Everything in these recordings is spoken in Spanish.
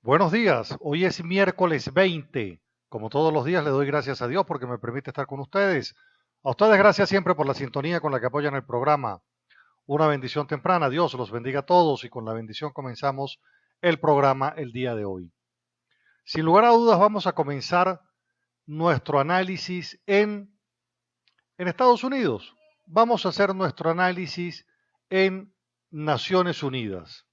Buenos días, hoy es miércoles 20. Como todos los días le doy gracias a Dios porque me permite estar con ustedes. A ustedes gracias siempre por la sintonía con la que apoyan el programa. Una bendición temprana, Dios los bendiga a todos y con la bendición comenzamos el programa el día de hoy. Sin lugar a dudas vamos a comenzar nuestro análisis en Estados Unidos. Vamos a hacer nuestro análisis en Naciones Unidas.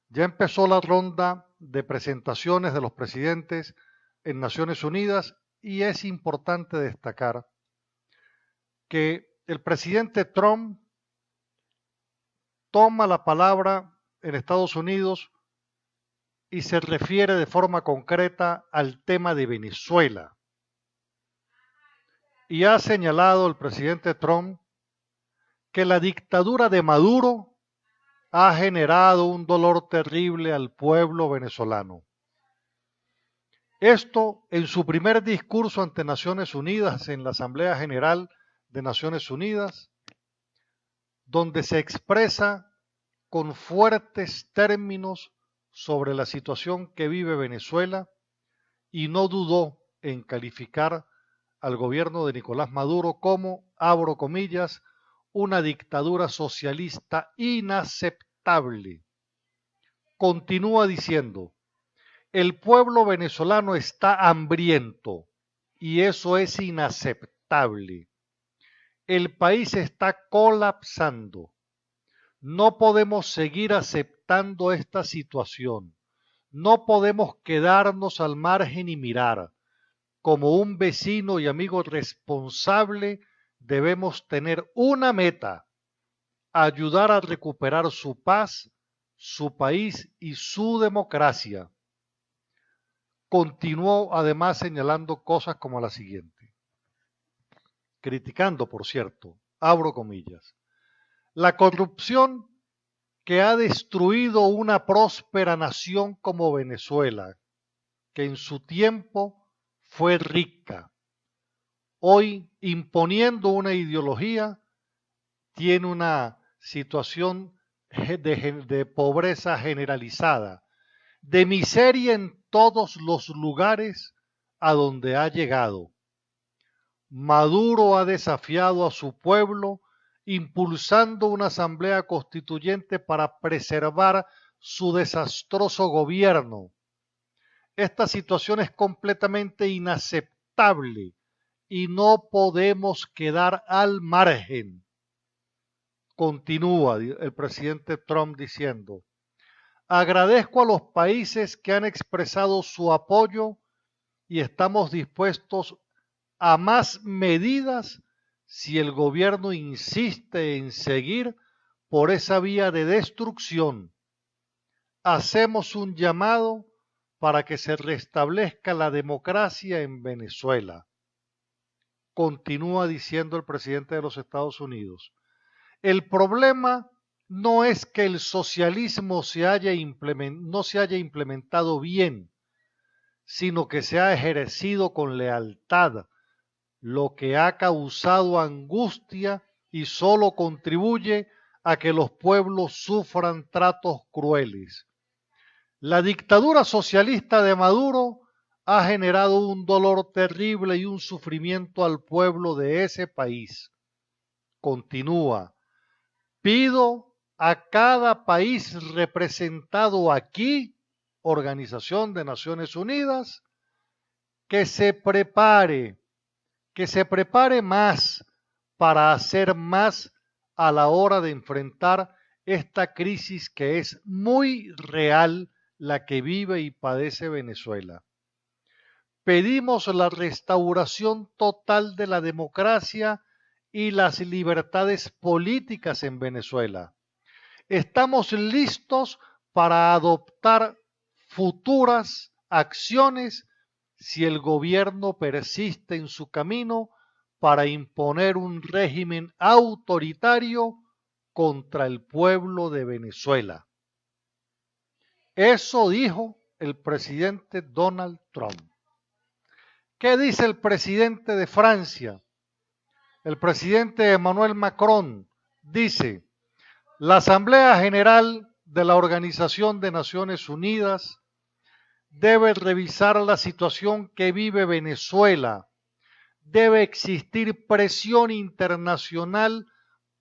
Ya empezó la ronda de presentaciones de los presidentes en Naciones Unidas y es importante destacar que el presidente Trump toma la palabra en Estados Unidos y se refiere de forma concreta al tema de Venezuela. Y ha señalado el presidente Trump que la dictadura de Maduro ha generado un dolor terrible al pueblo venezolano. Esto en su primer discurso ante Naciones Unidas, en la Asamblea General de Naciones Unidas, donde se expresa con fuertes términos sobre la situación que vive Venezuela y no dudó en calificar al gobierno de Nicolás Maduro como, abro comillas, una dictadura socialista inaceptable. Continúa diciendo: el pueblo venezolano está hambriento y eso es inaceptable. El país está colapsando. No podemos seguir aceptando esta situación. No podemos quedarnos al margen y mirar. Como un vecino y amigo responsable, debemos tener una meta: ayudar a recuperar su paz, su país y su democracia. Continuó además señalando cosas como la siguiente, criticando, por cierto, abro comillas, la corrupción que ha destruido una próspera nación como Venezuela, que en su tiempo fue rica. Hoy, imponiendo una ideología, tiene una situación de pobreza generalizada, de miseria en todos los lugares a donde ha llegado. Maduro ha desafiado a su pueblo, impulsando una asamblea constituyente para preservar su desastroso gobierno. Esta situación es completamente inaceptable y no podemos quedar al margen. Continúa el presidente Trump diciendo: agradezco a los países que han expresado su apoyo y estamos dispuestos a más medidas si el gobierno insiste en seguir por esa vía de destrucción. Hacemos un llamado para que se restablezca la democracia en Venezuela. Continúa diciendo el presidente de los Estados Unidos. El problema no es que el socialismo no se haya implementado bien, sino que se ha ejercido con lealtad, lo que ha causado angustia y solo contribuye a que los pueblos sufran tratos crueles. La dictadura socialista de Maduro ha generado un dolor terrible y un sufrimiento al pueblo de ese país. Continúa: pido a cada país representado aquí, Organización de Naciones Unidas, que se prepare, que se prepare más para hacer más a la hora de enfrentar esta crisis que es muy real, la que vive y padece Venezuela. Pedimos la restauración total de la democracia y las libertades políticas en Venezuela. Estamos listos para adoptar futuras acciones si el gobierno persiste en su camino para imponer un régimen autoritario contra el pueblo de Venezuela. Eso dijo el presidente Donald Trump. ¿Qué dice el presidente de Francia? El presidente Emmanuel Macron dice: la Asamblea General de la Organización de Naciones Unidas debe revisar la situación que vive Venezuela. Debe existir presión internacional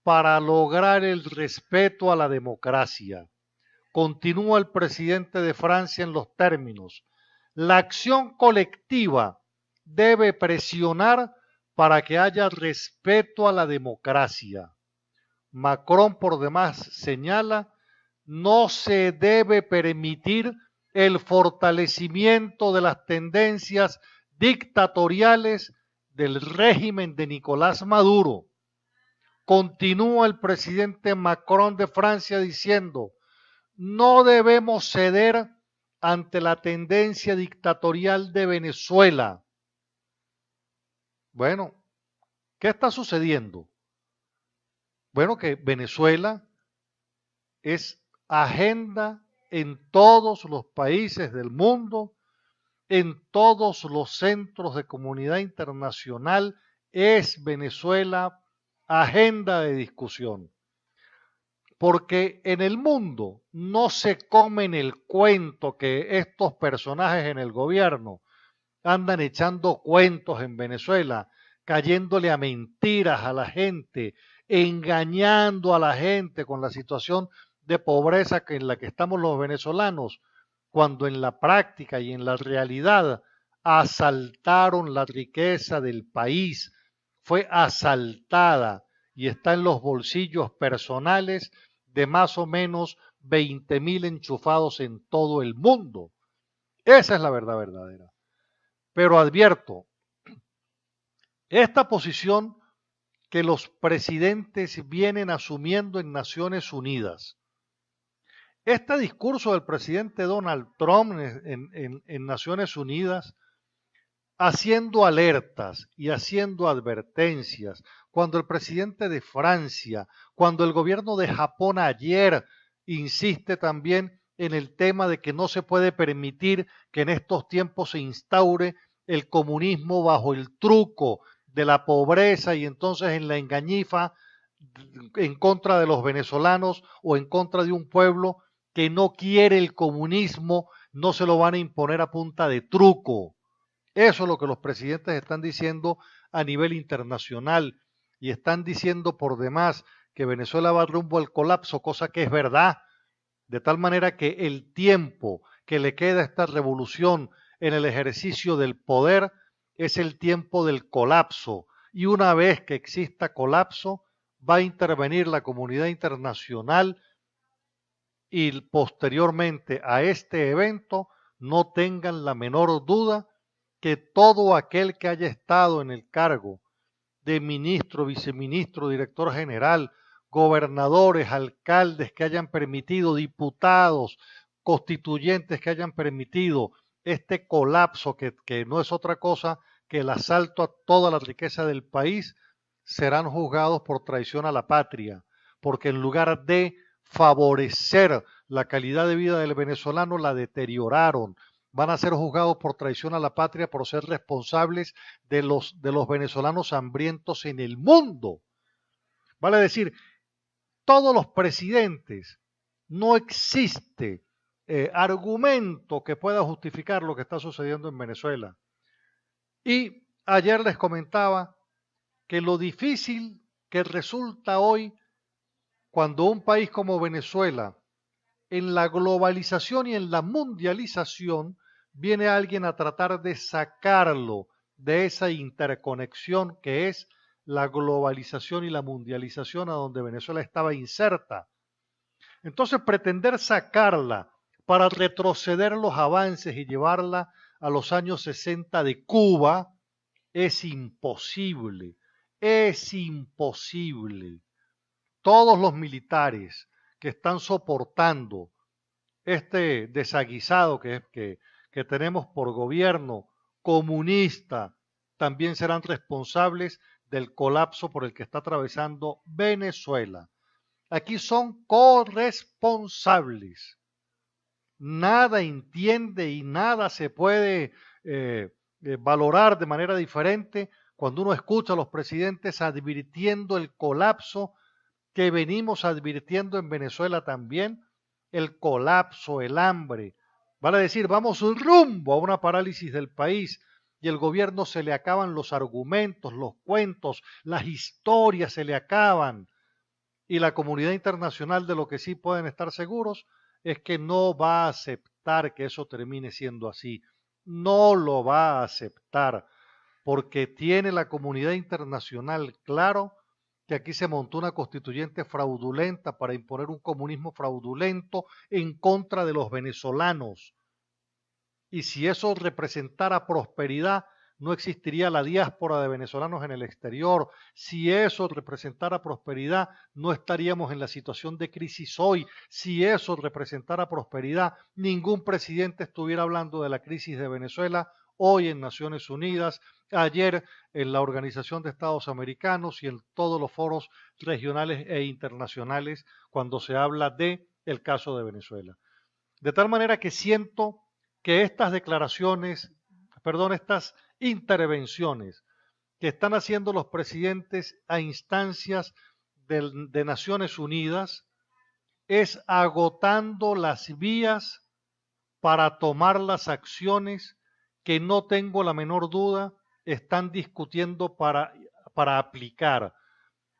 para lograr el respeto a la democracia. Continúa el presidente de Francia en los términos: la acción colectiva debe presionar para que haya respeto a la democracia. Macron, por demás, señala: no se debe permitir el fortalecimiento de las tendencias dictatoriales del régimen de Nicolás Maduro. Continúa el presidente Macron de Francia diciendo: no debemos ceder ante la tendencia dictatorial de Venezuela. Bueno, ¿qué está sucediendo? Bueno, que Venezuela es agenda en todos los países del mundo, en todos los centros de comunidad internacional, es Venezuela agenda de discusión. Porque en el mundo no se comen el cuento que estos personajes en el gobierno andan echando cuentos en Venezuela, cayéndole a mentiras a la gente, engañando a la gente con la situación de pobreza en la que estamos los venezolanos, cuando en la práctica y en la realidad asaltaron la riqueza del país, fue asaltada y está en los bolsillos personales de más o menos 20.000 enchufados en todo el mundo. Esa es la verdad verdadera. Pero advierto, esta posición que los presidentes vienen asumiendo en Naciones Unidas, este discurso del presidente Donald Trump en Naciones Unidas, haciendo alertas y haciendo advertencias, cuando el presidente de Francia, cuando el gobierno de Japón ayer insiste también en el tema de que no se puede permitir que en estos tiempos se instaure el comunismo bajo el truco de la pobreza y entonces en la engañifa en contra de los venezolanos o en contra de un pueblo que no quiere el comunismo, no se lo van a imponer a punta de truco. Eso es lo que los presidentes están diciendo a nivel internacional y están diciendo por demás que Venezuela va rumbo al colapso, cosa que es verdad, de tal manera que el tiempo que le queda a esta revolución en el ejercicio del poder es el tiempo del colapso. Y una vez que exista colapso, va a intervenir la comunidad internacional y posteriormente a este evento no tengan la menor duda que todo aquel que haya estado en el cargo de ministro, viceministro, director general, gobernadores, alcaldes que hayan permitido, diputados, constituyentes que hayan permitido este colapso que no es otra cosa que el asalto a toda la riqueza del país, serán juzgados por traición a la patria, porque en lugar de favorecer la calidad de vida del venezolano, la deterioraron. Van a ser juzgados por traición a la patria por ser responsables de los venezolanos hambrientos en el mundo. Vale decir, todos los presidentes, no existe argumento que pueda justificar lo que está sucediendo en Venezuela. Y ayer les comentaba que lo difícil que resulta hoy cuando un país como Venezuela, en la globalización y en la mundialización, viene alguien a tratar de sacarlo de esa interconexión que es la globalización y la mundialización a donde Venezuela estaba inserta. Entonces, pretender sacarla para retroceder los avances y llevarla a los años 60 de Cuba es imposible, es imposible. Todos los militares que están soportando este desaguisado que tenemos por gobierno comunista también serán responsables del colapso por el que está atravesando Venezuela. Aquí son corresponsables. Nada entiende y nada se puede valorar de manera diferente cuando uno escucha a los presidentes advirtiendo el colapso que venimos advirtiendo en Venezuela también, el colapso, el hambre. Vale decir, vamos rumbo a una parálisis del país y el gobierno se le acaban los argumentos, los cuentos, las historias se le acaban. Y la comunidad internacional de lo que sí pueden estar seguros es que no va a aceptar que eso termine siendo así. No lo va a aceptar porque tiene la comunidad internacional claro que aquí se montó una constituyente fraudulenta para imponer un comunismo fraudulento en contra de los venezolanos. Y si eso representara prosperidad, no existiría la diáspora de venezolanos en el exterior. Si eso representara prosperidad, no estaríamos en la situación de crisis hoy. Si eso representara prosperidad, ningún presidente estuviera hablando de la crisis de Venezuela hoy en Naciones Unidas, ayer en la Organización de Estados Americanos y en todos los foros regionales e internacionales cuando se habla de el caso de Venezuela. De tal manera que siento que estas declaraciones, perdón, estas intervenciones que están haciendo los presidentes a instancias de Naciones Unidas es agotando las vías para tomar las acciones que no tengo la menor duda están discutiendo para aplicar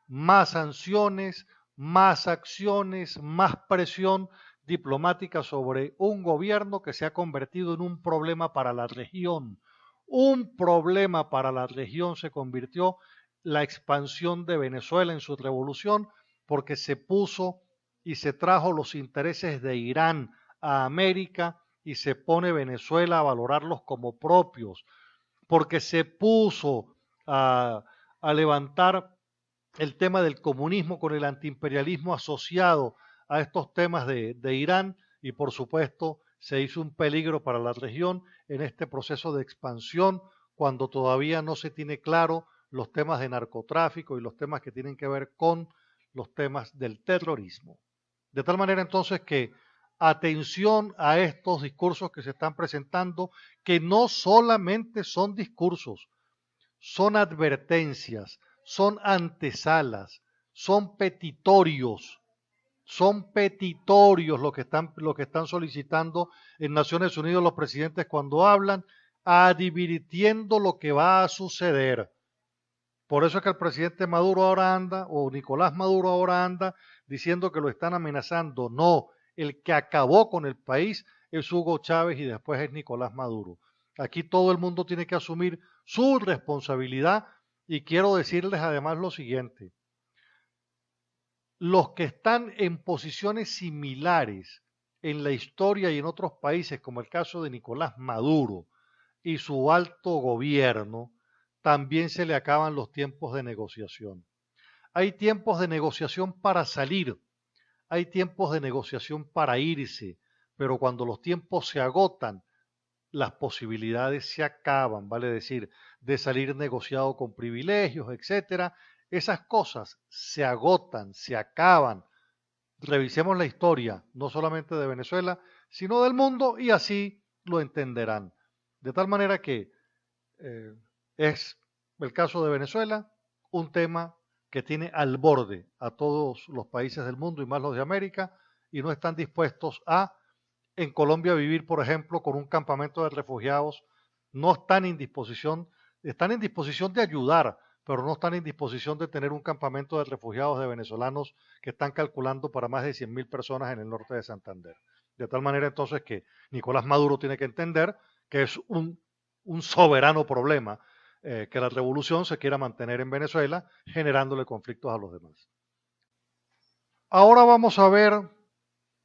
más sanciones, más acciones, más presión diplomática sobre un gobierno que se ha convertido en un problema para la región. Un problema para la región se convirtió la expansión de Venezuela en su revolución porque se puso y se trajo los intereses de Irán a América y se pone Venezuela a valorarlos como propios, porque se puso a levantar el tema del comunismo con el antiimperialismo asociado a estos temas de Irán y por supuesto se hizo un peligro para la región en este proceso de expansión cuando todavía no se tiene claro los temas de narcotráfico y los temas que tienen que ver con los temas del terrorismo. De tal manera entonces que atención a estos discursos que se están presentando, que no solamente son discursos, son advertencias, son antesalas, son petitorios lo que están solicitando en Naciones Unidas los presidentes cuando hablan, advirtiendo lo que va a suceder. Por eso es que el presidente Maduro ahora anda, o Nicolás Maduro ahora anda, diciendo que lo están amenazando. No, el que acabó con el país es Hugo Chávez y después es Nicolás Maduro. Aquí todo el mundo tiene que asumir su responsabilidad y quiero decirles además lo siguiente. Los que están en posiciones similares en la historia y en otros países, como el caso de Nicolás Maduro y su alto gobierno, también se le acaban los tiempos de negociación. Hay tiempos de negociación para salir, hay tiempos de negociación para irse, pero cuando los tiempos se agotan, las posibilidades se acaban, vale decir, de salir negociado con privilegios, etcétera. Esas cosas se agotan, se acaban. Revisemos la historia, no solamente de Venezuela, sino del mundo, y así lo entenderán. De tal manera que es el caso de Venezuela un tema que tiene al borde a todos los países del mundo y más los de América, y no están dispuestos a en Colombia vivir, por ejemplo, con un campamento de refugiados, no están están en disposición de ayudar, pero no están en disposición de tener un campamento de refugiados de venezolanos que están calculando para más de 100.000 personas en el norte de Santander. De tal manera entonces que Nicolás Maduro tiene que entender que es un soberano problema que la revolución se quiera mantener en Venezuela generándole conflictos a los demás. Ahora vamos a ver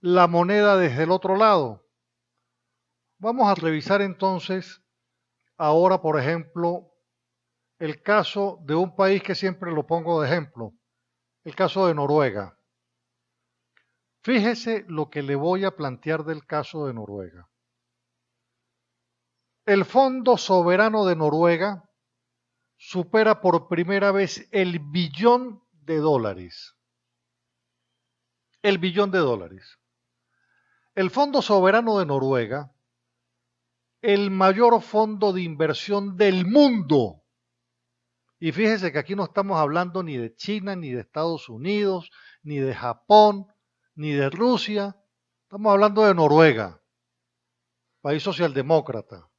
la moneda desde el otro lado. Vamos a revisar entonces ahora, por ejemplo, el caso de un país que siempre lo pongo de ejemplo, el caso de Noruega. Fíjese lo que le voy a plantear del caso de Noruega. El Fondo Soberano de Noruega supera por primera vez el billón de dólares. El billón de dólares. El Fondo Soberano de Noruega, el mayor fondo de inversión del mundo. Y fíjese que aquí no estamos hablando ni de China, ni de Estados Unidos, ni de Japón, ni de Rusia. Estamos hablando de Noruega. país socialdemócrata,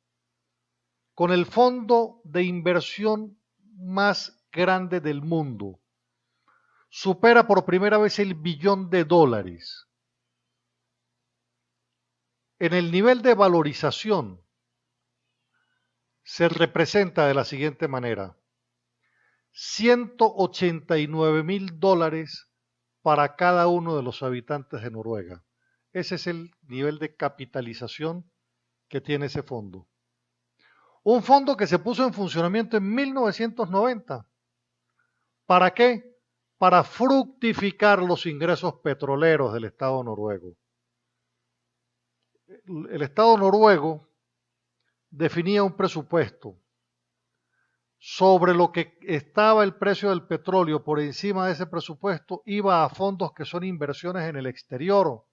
con el fondo de inversión más grande del mundo, supera por primera vez el $1.000.000.000. En el nivel de valorización se representa de la siguiente manera: $189.000 para cada uno de los habitantes de Noruega. Ese es el nivel de capitalización que tiene ese fondo. Un fondo que se puso en funcionamiento en 1990. ¿Para qué? Para fructificar los ingresos petroleros del Estado noruego. El Estado noruego definía un presupuesto sobre lo que estaba el precio del petróleo. Por encima de ese presupuesto iba a fondos que son inversiones en el exterior.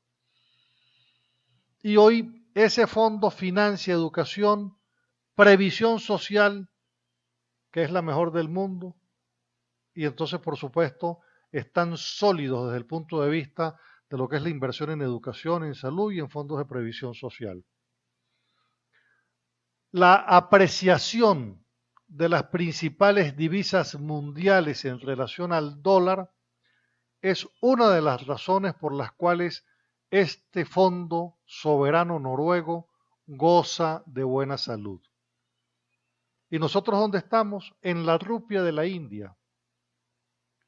Y hoy ese fondo financia educación, previsión social, que es la mejor del mundo, y entonces, por supuesto, están sólidos desde el punto de vista de lo que es la inversión en educación, en salud y en fondos de previsión social. La apreciación de las principales divisas mundiales en relación al dólar es una de las razones por las cuales este fondo soberano noruego goza de buena salud. ¿Y nosotros dónde estamos? En la rupia de la India.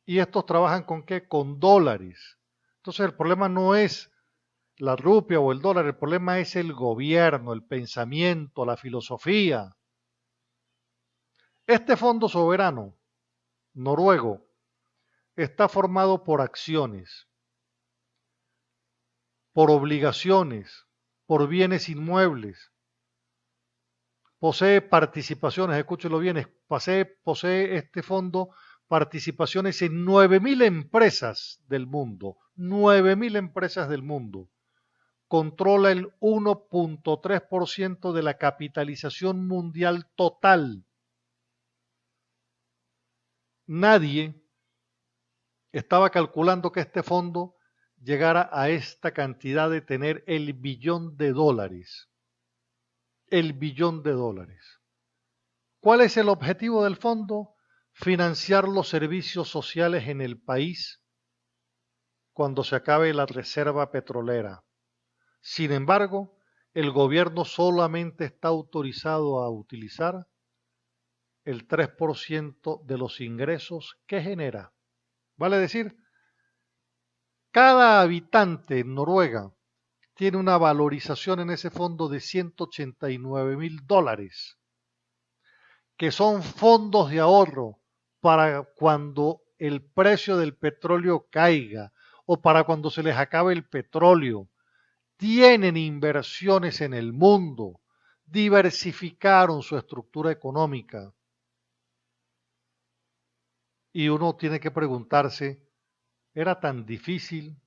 ¿Y estos trabajan con qué? Con dólares. Entonces el problema no es la rupia o el dólar, el problema es el gobierno, el pensamiento, la filosofía. Este fondo soberano noruego está formado por acciones, por obligaciones, por bienes inmuebles. Posee participaciones, escúchelo bien, posee este fondo participaciones en 9.000 empresas del mundo, 9.000 empresas del mundo. Controla el 1.3% de la capitalización mundial total. Nadie estaba calculando que este fondo llegara a esta cantidad de tener el $1.000.000.000. El $1.000.000.000. ¿Cuál es el objetivo del fondo? Financiar los servicios sociales en el país cuando se acabe la reserva petrolera. Sin embargo, el gobierno solamente está autorizado a utilizar el 3% de los ingresos que genera. Vale decir, cada habitante en Noruega tiene una valorización en ese fondo de $189.000, que son fondos de ahorro para cuando el precio del petróleo caiga o para cuando se les acabe el petróleo. Tienen inversiones en el mundo, diversificaron su estructura económica. Y uno tiene que preguntarse, ¿era tan difícil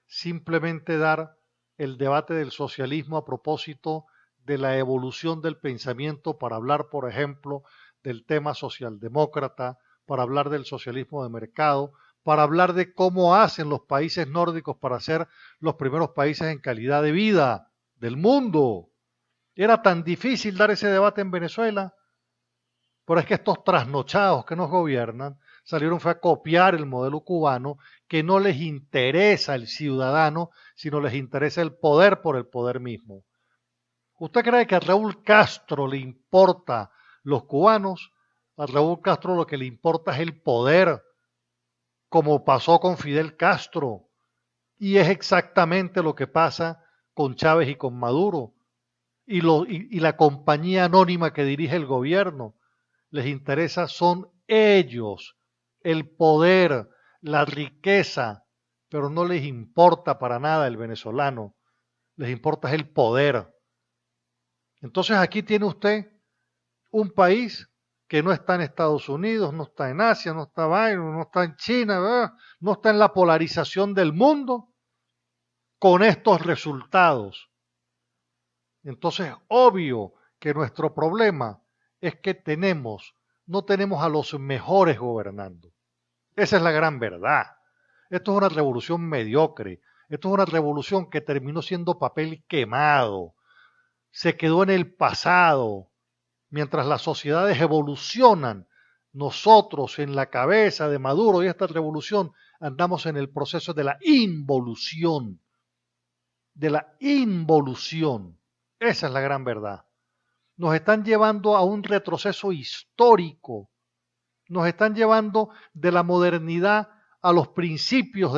simplemente dar el debate del socialismo a propósito de la evolución del pensamiento para hablar, por ejemplo, del tema socialdemócrata, para hablar del socialismo de mercado, para hablar de cómo hacen los países nórdicos para ser los primeros países en calidad de vida del mundo? ¿Era tan difícil dar ese debate en Venezuela? Pero es que estos trasnochados que nos gobiernan salieron fue a copiar el modelo cubano, que no les interesa el ciudadano, sino les interesa el poder por el poder mismo. ¿Usted cree que a Raúl Castro le importa los cubanos? A Raúl Castro lo que le importa es el poder, como pasó con Fidel Castro. Y es exactamente lo que pasa con Chávez y con Maduro. Y la compañía anónima que dirige el gobierno. Les interesa son ellos, el poder, la riqueza, pero no les importa para nada el venezolano. Les importa es el poder. Entonces aquí tiene usted un país que no está en Estados Unidos, no está en Asia, no está no está en China, ¿verdad? No está en la polarización del mundo con estos resultados. Entonces, obvio que nuestro problema es que no tenemos a los mejores gobernando. Esa es la gran verdad. Esto es una revolución mediocre. Esto es una revolución que terminó siendo papel quemado, se quedó en el pasado. Mientras las sociedades evolucionan, nosotros en la cabeza de Maduro y esta revolución andamos en el proceso de la involución, de la involución. Esa es la gran verdad. Nos están llevando a un retroceso histórico, nos están llevando de la modernidad a los principios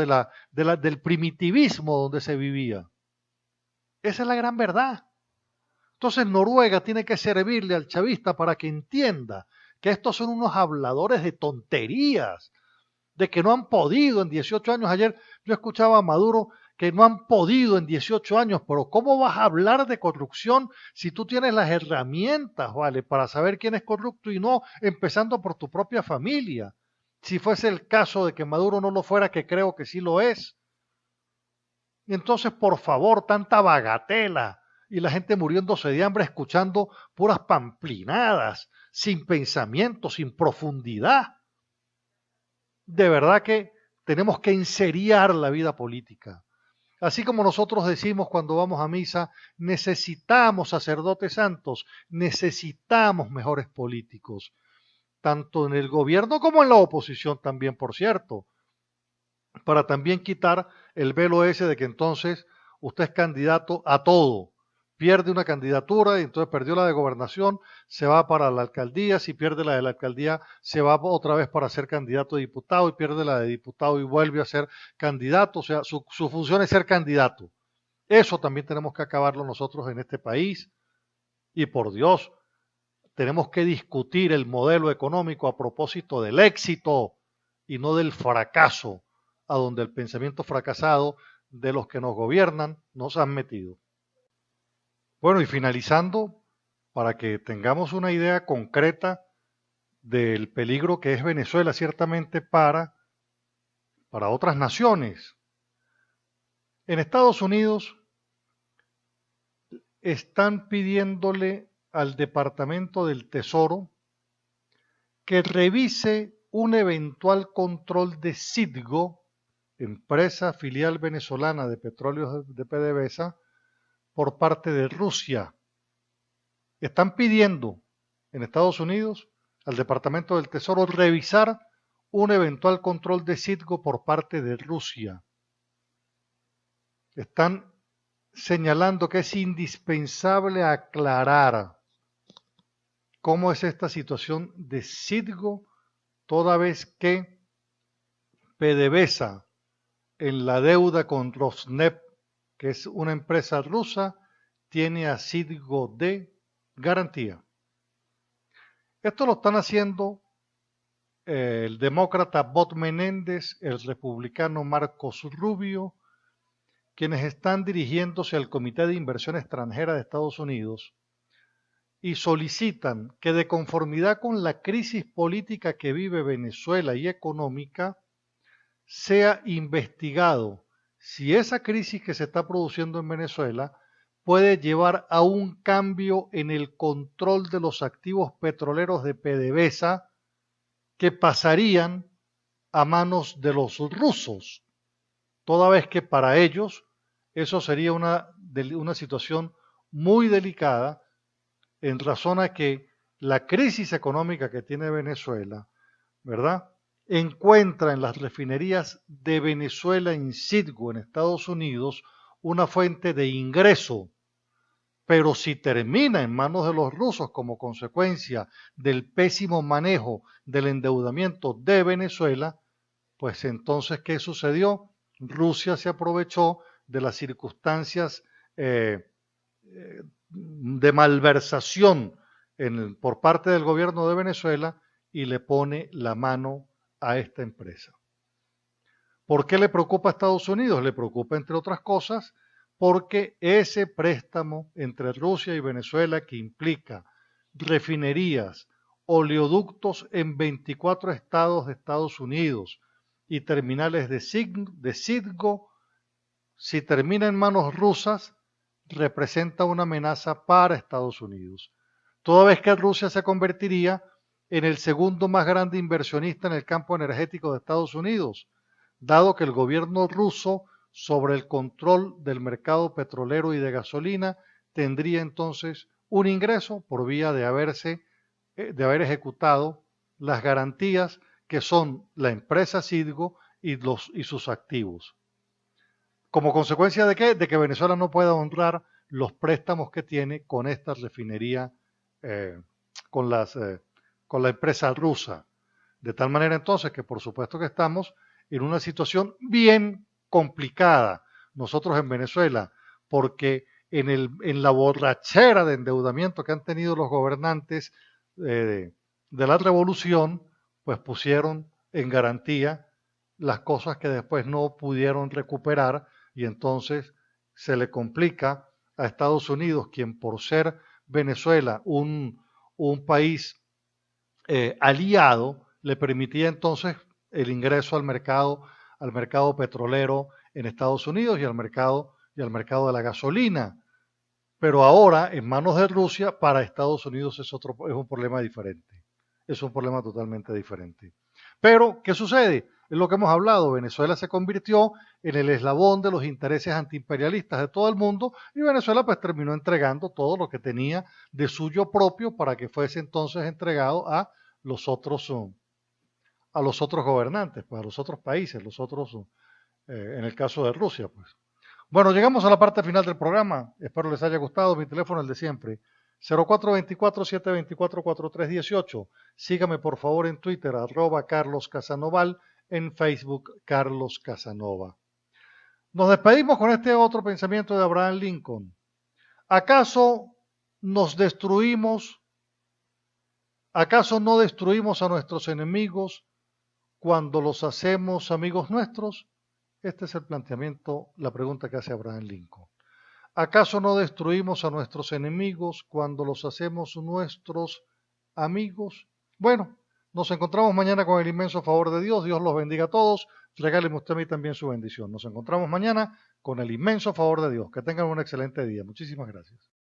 del primitivismo donde se vivía. Esa es la gran verdad. Entonces Noruega tiene que servirle al chavista para que entienda que estos son unos habladores de tonterías, de que no han podido en 18 años. Ayer yo escuchaba a Maduro que no han podido en 18 años, pero ¿cómo vas a hablar de corrupción si tú tienes las herramientas, ¿vale?, para saber quién es corrupto y no, empezando por tu propia familia? Si fuese el caso de que Maduro no lo fuera, que creo que sí lo es. Entonces, por favor, tanta bagatela y la gente muriéndose de hambre escuchando puras pamplinadas, sin pensamiento, sin profundidad. De verdad que tenemos que enseriar la vida política. Así como nosotros decimos cuando vamos a misa, necesitamos sacerdotes santos, necesitamos mejores políticos, tanto en el gobierno como en la oposición también, por cierto, para también quitar el velo ese de que entonces usted es candidato a todo. Pierde una candidatura y entonces perdió la de gobernación, se va para la alcaldía, si pierde la de la alcaldía se va otra vez para ser candidato a diputado y pierde la de diputado y vuelve a ser candidato, o sea, su función es ser candidato. Eso también tenemos que acabarlo nosotros en este país y por Dios, tenemos que discutir el modelo económico a propósito del éxito y no del fracaso, a donde el pensamiento fracasado de los que nos gobiernan nos han metido. Bueno, y finalizando, para que tengamos una idea concreta del peligro que es Venezuela ciertamente para otras naciones. En Estados Unidos están pidiéndole al Departamento del Tesoro que revise un eventual control de Citgo, empresa filial venezolana de petróleos de PDVSA, por parte de Rusia. Están pidiendo en Estados Unidos al Departamento del Tesoro revisar un eventual control de Citgo por parte de Rusia. Están señalando que es indispensable aclarar cómo es esta situación de Citgo, toda vez que PDVSA en la deuda con Rosneft, que es una empresa rusa, tiene a Citgo de garantía. Esto lo están haciendo el demócrata Bob Menéndez, el republicano Marcos Rubio, quienes están dirigiéndose al Comité de Inversión Extranjera de Estados Unidos y solicitan que, de conformidad con la crisis política que vive Venezuela y económica, sea investigado si esa crisis que se está produciendo en Venezuela puede llevar a un cambio en el control de los activos petroleros de PDVSA que pasarían a manos de los rusos, toda vez que para ellos eso sería una situación muy delicada en razón a que la crisis económica que tiene Venezuela, ¿verdad?, encuentra en las refinerías de Venezuela en Citgo, en Estados Unidos, una fuente de ingreso. Pero si termina en manos de los rusos como consecuencia del pésimo manejo del endeudamiento de Venezuela, pues entonces, ¿qué sucedió? Rusia se aprovechó de las circunstancias de malversación por parte del gobierno de Venezuela y le pone la mano a esta empresa. ¿Por qué le preocupa a Estados Unidos? Le preocupa, entre otras cosas, porque ese préstamo entre Rusia y Venezuela, que implica refinerías, oleoductos en 24 estados de Estados Unidos y terminales de Citgo, si termina en manos rusas, representa una amenaza para Estados Unidos, toda vez que Rusia se convertiría en el segundo más grande inversionista en el campo energético de Estados Unidos, dado que el gobierno ruso sobre el control del mercado petrolero y de gasolina, tendría entonces un ingreso por vía de haber ejecutado las garantías que son la empresa Citgo y sus activos. ¿Como consecuencia de qué? De que Venezuela no pueda honrar los préstamos que tiene con esta refinería, eh, con, con la empresa rusa. De tal manera entonces que por supuesto que estamos en una situación bien complicada nosotros en Venezuela, porque en la borrachera de endeudamiento que han tenido los gobernantes de la revolución, pues pusieron en garantía las cosas que después no pudieron recuperar y entonces se le complica a Estados Unidos, quien por ser Venezuela un país aliado, le permitía entonces el ingreso al mercado petrolero en Estados Unidos y al mercado de la gasolina. Pero ahora, en manos de Rusia, para Estados Unidos es un problema diferente. Es un problema totalmente diferente. Pero, ¿qué sucede? Es lo que hemos hablado. Venezuela se convirtió en el eslabón de los intereses antiimperialistas de todo el mundo y Venezuela pues terminó entregando todo lo que tenía de suyo propio para que fuese entonces entregado a los otros gobernantes, pues a los otros países, en el caso de Rusia, pues. Bueno, llegamos a la parte final del programa. Espero les haya gustado. Mi teléfono es el de siempre. 0424-724-4318. Sígame por favor en Twitter, @Carlos Casanoval, en Facebook, Carlos Casanova. Nos despedimos con este otro pensamiento de Abraham Lincoln. ¿Acaso nos destruimos? ¿Acaso no destruimos a nuestros enemigos cuando los hacemos amigos nuestros? Este es el planteamiento, la pregunta que hace Abraham Lincoln. ¿Acaso no destruimos a nuestros enemigos cuando los hacemos nuestros amigos? Bueno, nos encontramos mañana con el inmenso favor de Dios. Dios los bendiga a todos. Regáleme usted a mí también su bendición. Nos encontramos mañana con el inmenso favor de Dios. Que tengan un excelente día. Muchísimas gracias.